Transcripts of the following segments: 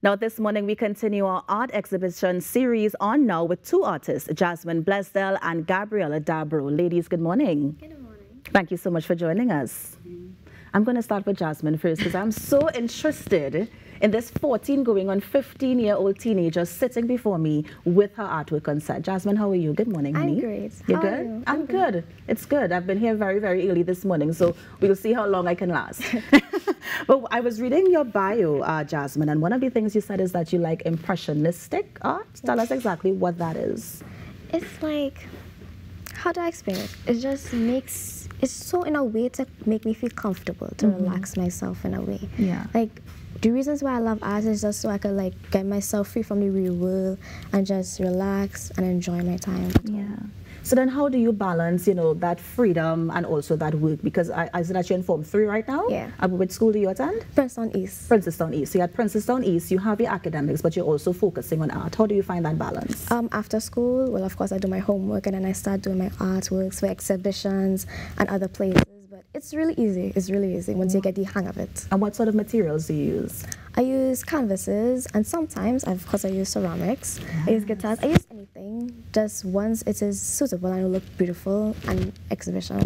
Now, this morning, we continue our art exhibition series on Now with two artists, Jasmine Bleasdell and Gabriella. Ladies, good morning. Good morning. Thank you so much for joining us. I'm going to start with Jasmine first because I'm so interested in this 14 going on 15-year-old teenager sitting before me with her artwork on set. Jasmine, how are you? Good morning, honey. I'm great. You're how good? Are you? I'm good. It's good. I've been here very, very early this morning, so we'll see how long I can last. But I was reading your bio, Jasmine, and one of the things you said is that you like impressionistic art. Tell us exactly what that is. It's like, how do I explain it? It just makes, it's so in a way to make me feel comfortable, to relax myself in a way. Yeah. Like, the reasons why I love art is just so I could like get myself free from the real world and just relax and enjoy my time. Yeah. So then how do you balance, you know, that freedom and also that work? Because I said that you're in Form 3 right now? Yeah. Which school do you attend? Princeton East. Princeton East. So you're at Princeton East, you have your academics, but you're also focusing on art. How do you find that balance? After school, well, of course, I do my homework and then I start doing my artworks for exhibitions and other places. But it's really easy. It's really easy once you get the hang of it. And what sort of materials do you use? I use canvases, and sometimes, of course, I use ceramics. I use guitars. I use anything, just once it is suitable and it will look beautiful and exhibition.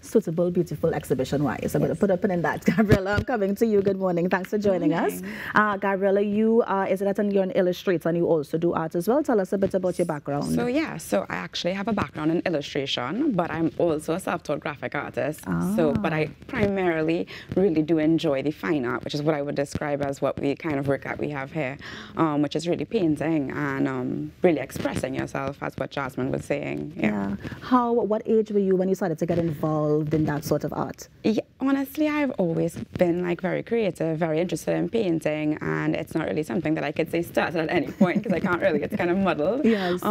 Suitable, beautiful, exhibition-wise. I'm going to put a pin in that. Gabriella, I'm coming to you. Good morning. Thanks for joining us. Gabriella, you is it that you're an illustrator and you also do art as well? Tell us a bit about your background. So yeah, so I actually have a background in illustration, but I'm also a self-taught graphic artist. But I primarily really do enjoy the fine art, which is what I would describe as what we kind of work that we have here, which is really painting and really expressing yourself, as what Jasmine was saying. Yeah. What age were you when you started to get involved in that sort of art? Yeah, honestly, I've always been like very creative, very interested in painting, and it's not really something that I could say started at any point because I can't really, it's kind of muddled. Yes.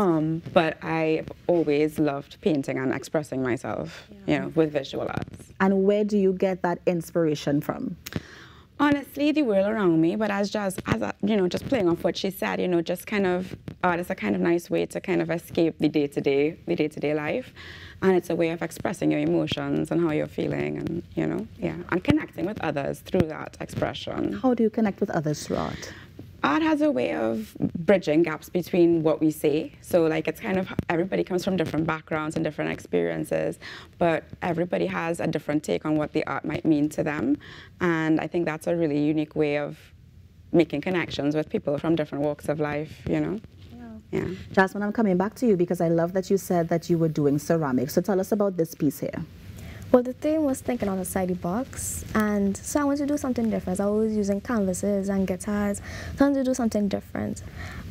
But I've always loved painting and expressing myself, you know, with visual arts. And where do you get that inspiration from? Honestly, the world around me, but you know, just playing off what she said, you know, just kind of, art is a kind of nice way to kind of escape the day-to-day life. And it's a way of expressing your emotions and how you're feeling and, you know, yeah, and connecting with others through that expression. How do you connect with others through art? Art has a way of bridging gaps between what we say. So like it's kind of, everybody comes from different backgrounds and different experiences, but everybody has a different take on what the art might mean to them. And I think that's a really unique way of making connections with people from different walks of life, you know? Yeah. Jasmine, I'm coming back to you because I love that you said that you were doing ceramics. So tell us about this piece here. Well, the thing was thinking outside the box, and so I wanted to do something different. I was using canvases and guitars, so I wanted to do something different.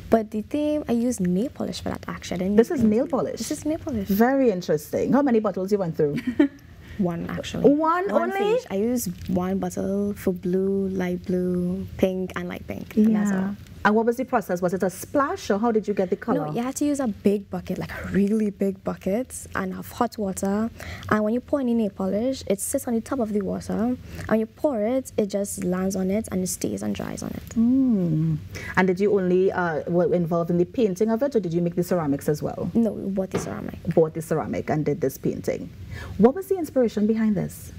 But the theme, I used nail polish for that actually. This is nail polish? This is nail polish. Very interesting. How many bottles you went through? One, actually. One only? I used one bottle for blue, light blue, pink, and light pink. Yeah. And that's all. And what was the process? Was it a splash or how did you get the color? No, you had to use a big bucket, like a really big bucket, and have hot water. And when you pour in the nail polish, it sits on the top of the water. And when you pour it, it just lands on it and it stays and dries on it. Mm. And did you only were involved in the painting of it, or did you make the ceramics as well? No, we bought the ceramic. Bought the ceramic and did this painting. What was the inspiration behind this?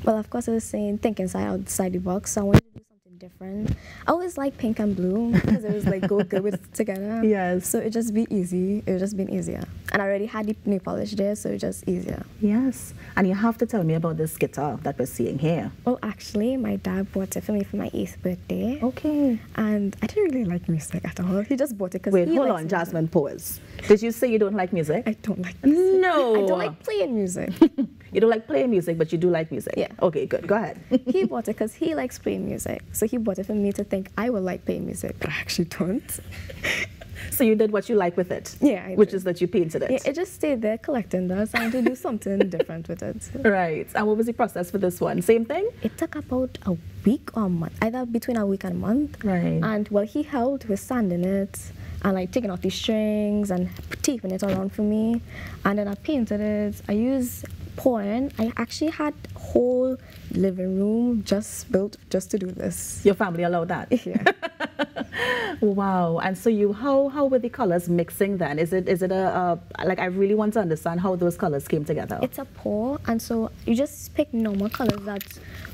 Well, of course, I was saying, think outside the box. So I wanted to do something different. I always like pink and blue because it was like go good with together. Yes. So it just be easy. It would just been easier. And I already had the nail polish there, so it's just easier. Yes. And you have to tell me about this guitar that we're seeing here. Well, actually, my dad bought it for me for my 8th birthday. Okay. And I didn't really like music at all. He just bought it because Wait, hold on, Jasmine, pause. Did you say you don't like music? I don't like music. No. I don't like playing music. You don't like playing music, but you do like music? Yeah. Okay, good. Go ahead. He bought it because he likes playing music. So he bought it for me to think I will like playing music, but I actually don't. So you did what you like with it? Yeah, I Which did. is that you painted it? Yeah, it just stayed there collecting dust and to do something different with it. Right. And what was the process for this one? Same thing? It took about a week or a month, either between a week and a month. Right. And well, he helped with sanding it and like taking off the strings and taping it around for me. And then I painted it. I used pouring. I actually had a whole living room just built just to do this. Your family allowed that? Yeah. Wow. And so how were the colors mixing then? Is it a like, I really want to understand how those colors came together. It's a pour, and so you just pick normal colors that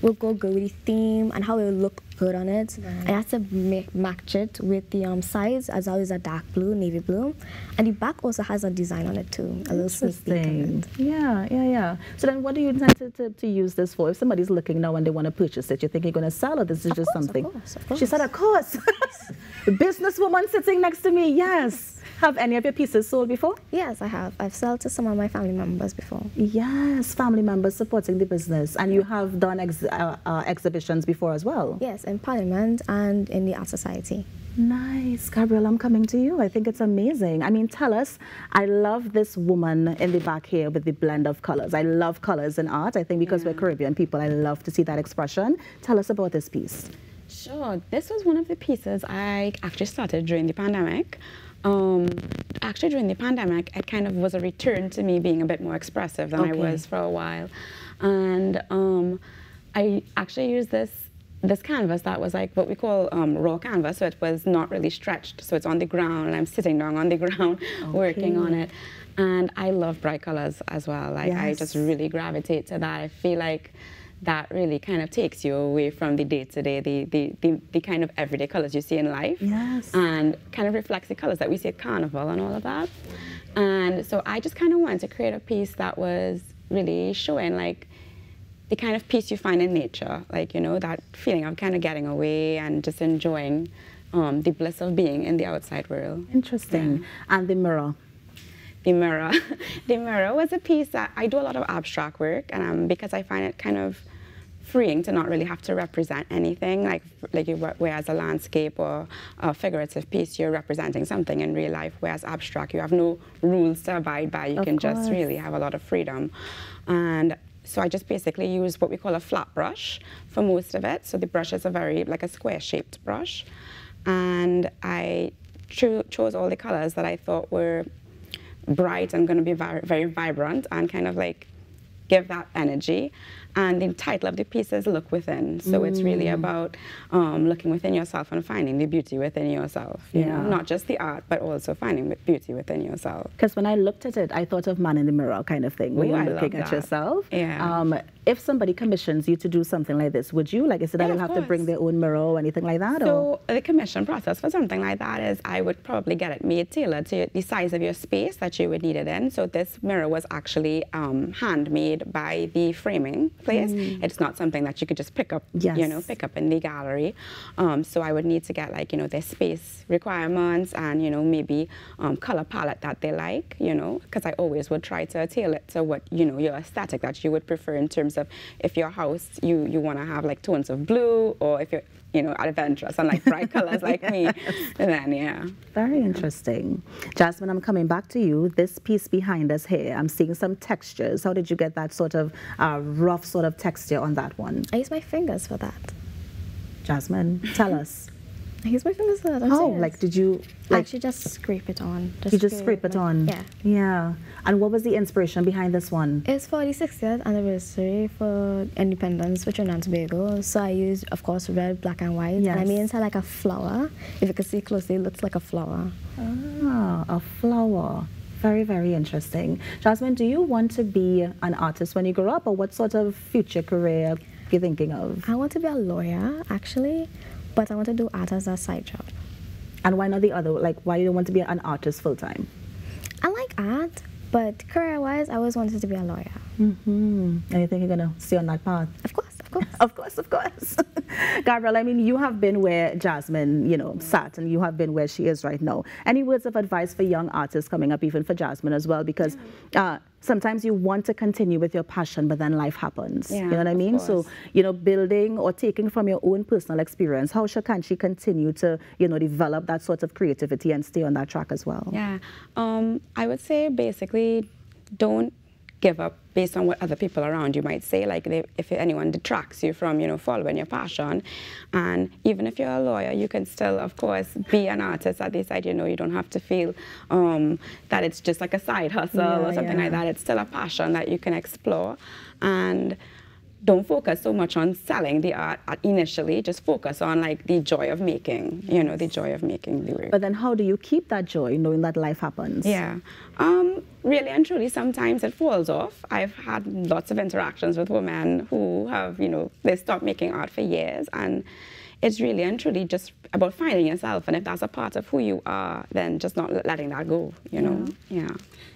will go good with the theme and how it will look good on it. Right. I had to match it with the sides, as always a dark blue, navy blue. And the back also has a design on it too, a little sneak peek on it. Yeah. So then what do you intend to use this for? If somebody's looking now and they want to purchase it, you think you're going to sell, or this is just something? Of course. She said, of course. The businesswoman sitting next to me, yes. Have any of your pieces sold before? Yes, I have. I've sold to some of my family members before. Yes, family members supporting the business. And you have done exhibitions before as well? Yes, in Parliament and in the Art Society. Nice. Gabriella, I'm coming to you. I think it's amazing. I mean, tell us, I love this woman in the back here with the blend of colors. I love colors in art. I think because we're Caribbean people, I love to see that expression. Tell us about this piece. Sure. This was one of the pieces I actually started during the pandemic. Actually, during the pandemic, it kind of was a return to me being a bit more expressive than I was for a while. And I actually used this canvas that was like what we call raw canvas, so it was not really stretched. So it's on the ground, and I'm sitting down on the ground working on it. And I love bright colors as well. Like I just really gravitate to that. I feel like that really kind of takes you away from the day-to-day, the kind of everyday colors you see in life. Yes. And kind of reflects the colors that we see at Carnival and all of that. And so I just kind of wanted to create a piece that was really showing like the kind of peace you find in nature. Like, you know, that feeling of kind of getting away and just enjoying the bliss of being in the outside world. Interesting. And the mirror. The mirror. The mirror was a piece that I do a lot of abstract work, and because I find it kind of freeing to not really have to represent anything, like whereas a landscape or a figurative piece, you're representing something in real life, whereas abstract, you have no rules to abide by. You can just really have a lot of freedom. And so I just basically use what we call a flat brush for most of it. So the brush is like a square-shaped brush. And I chose all the colors that I thought were bright and going to be very vibrant and kind of like give that energy. And the title of the piece is Look Within. So it's really about looking within yourself and finding the beauty within yourself. You know? Not just the art, but also finding the beauty within yourself. Because when I looked at it, I thought of man in the mirror kind of thing, when you're looking at yourself. Yeah. If somebody commissions you to do something like this, would you? Like, is it that they'll have to bring their own mirror or anything like that? So the commission process for something like that is I would probably get it made tailored to the size of your space that you would need it in. So this mirror was actually handmade by the framing place. It's not something that you could just pick up, you know, pick up in the gallery. So I would need to get like, you know, their space requirements and, you know, maybe color palette that they like, you know, because I always would try to tailor it to what, you know, your aesthetic that you would prefer in terms of if your house, you want to have like tones of blue, or if you're, you know, adventurous and like bright colors like me, then Very interesting. Jasmine, I'm coming back to you. This piece behind us here, I'm seeing some textures. How did you get that sort of rough sort of texture on that one? I use my fingers for that. Jasmine, tell us. I use my fingers for that. I'm How? serious. Like, did you... Like, actually just scrape it on. You just scrape it on? Yeah. Yeah. And what was the inspiration behind this one? It's for the 60th anniversary for independence for Trinidad and Tobago. So I used, of course, red, black, and white. Yes. And I made it into like a flower. If you can see closely, it looks like a flower. Ah, a flower. Very, very interesting. Jasmine, do you want to be an artist when you grow up, or what sort of future career are you thinking of? I want to be a lawyer, actually, but I want to do art as a side job. And why not the other? Like, why you don't want to be an artist full-time? I like art, but career-wise, I always wanted to be a lawyer. And you think you're going to stay on that path? Of course, of course. Of course, of course. Gabriella, I mean, you have been where Jasmine, you know, sat, and you have been where she is right now. Any words of advice for young artists coming up, even for Jasmine as well? Because sometimes you want to continue with your passion, but then life happens. You know what I mean? So, you know, building or taking from your own personal experience, how can she continue to, you know, develop that sort of creativity and stay on that track as well? Yeah. I would say basically don't give up based on what other people around you might say. Like if anyone detracts you from, you know, following your passion. And even if you're a lawyer, you can still, of course, be an artist at the side. You know, you don't have to feel that it's just like a side hustle or something like that. It's still a passion that you can explore. And don't focus so much on selling the art initially. Just focus on like the joy of making, you know, the joy of making the work. But then how do you keep that joy knowing that life happens? Yeah. Really and truly, sometimes it falls off. I've had lots of interactions with women who have, you know, they stopped making art for years, and it's really and truly just about finding yourself, and if that's a part of who you are, then just not letting that go, you know. Yeah.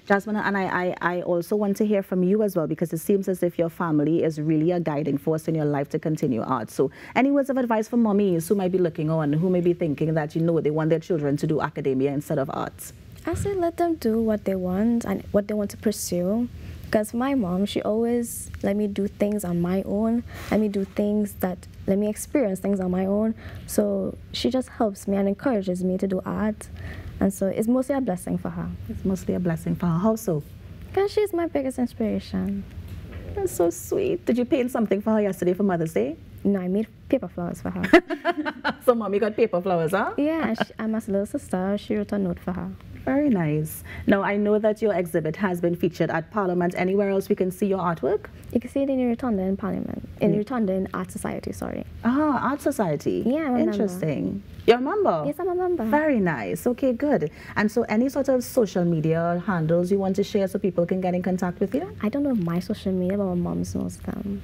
Jasmine, and I also want to hear from you as well, because it seems as if your family is really a guiding force in your life to continue art. So any words of advice for mommies who might be looking on, who may be thinking that, you know, they want their children to do academia instead of arts? I say let them do what they want and what they want to pursue. Because my mom, she always let me do things on my own. Let me experience things on my own. So she just helps me and encourages me to do art. And so it's mostly a blessing for her. It's mostly a blessing for her. How so? Because she's my biggest inspiration. That's so sweet. Did you paint something for her yesterday for Mother's Day? No, I made paper flowers for her. So mommy got paper flowers, huh? Yeah, and my little sister, she wrote a note for her. Very nice. Now, I know that your exhibit has been featured at Parliament. Anywhere else we can see your artwork? You can see it in Rotunda in Parliament. In Rotunda in Art Society, sorry. Ah, Art Society. Yeah, I'm a Interesting. member. You're a member? Yes, I'm a member. Very nice. Okay, good. And so any sort of social media handles you want to share so people can get in contact with you? I don't know my social media, but my mom knows them.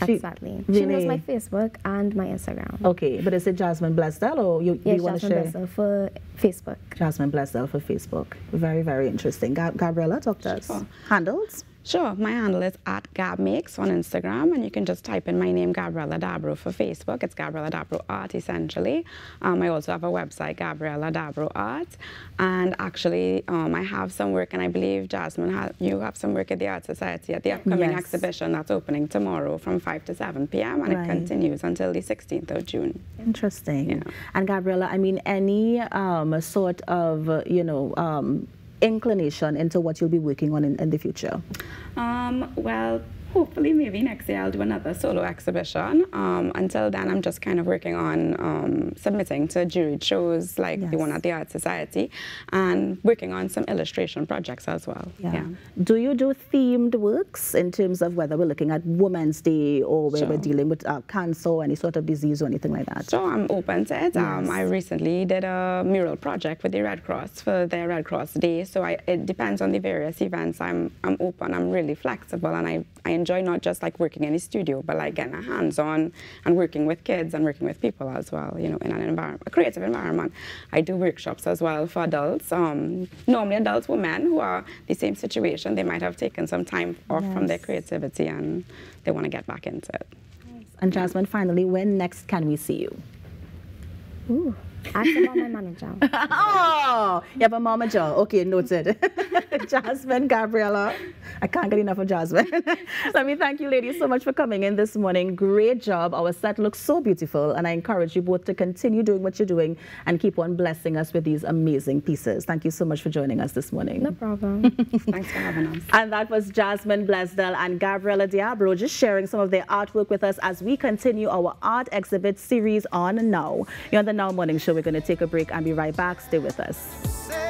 Exactly. Really? She knows my Facebook and my Instagram. Okay, but is it Jasmine Bleasdell, or you want to share? Jasmine Bleasdell for Facebook. Jasmine Bleasdell for Facebook. Very, very interesting. Gabriella, talk to us. Handles? Sure, my handle is @GabMakes on Instagram, and you can just type in my name, Gabriella Dabro, for Facebook. It's Gabriella Dabro Art, essentially. I also have a website, Gabriella Dabro Art, and actually I have some work, and I believe, Jasmine, you have some work at the Art Society at the upcoming exhibition that's opening tomorrow from 5 to 7 p.m., and it continues until the 16th of June. Interesting. Yeah. And Gabriella, I mean, any sort of, inclination into what you'll be working on in the future? Well, hopefully maybe next year I'll do another solo exhibition. Until then, I'm just kind of working on submitting to juried shows like the one at the Art Society, and working on some illustration projects as well. Yeah. Do you do themed works in terms of whether we're looking at Women's Day or where we're dealing with cancer or any sort of disease or anything like that? So I'm open to it. I recently did a mural project with the Red Cross for their Red Cross Day. So it depends on the various events. I'm open. I'm really flexible, and I enjoy not just like working in a studio, but like getting a hands-on and working with kids and working with people as well, you know, in an environment, a creative environment. I do workshops as well for adults. Normally adults, women who are the same situation. They might have taken some time off from their creativity and they want to get back into it. And Jasmine, finally, when next can we see you? Ooh. Ask about my manager. Oh, you have a manager. Okay, noted. Jasmine, Gabriella. I can't get enough of Jasmine. Let me thank you, ladies, so much for coming in this morning. Great job. Our set looks so beautiful, and I encourage you both to continue doing what you're doing and keep on blessing us with these amazing pieces. Thank you so much for joining us this morning. No problem. Thanks for having us. And that was Jasmine Bleasdell and Gabriella Diablo just sharing some of their artwork with us as we continue our art exhibit series on Now. You're on the Now Morning Show. We're going to take a break and be right back. Stay with us.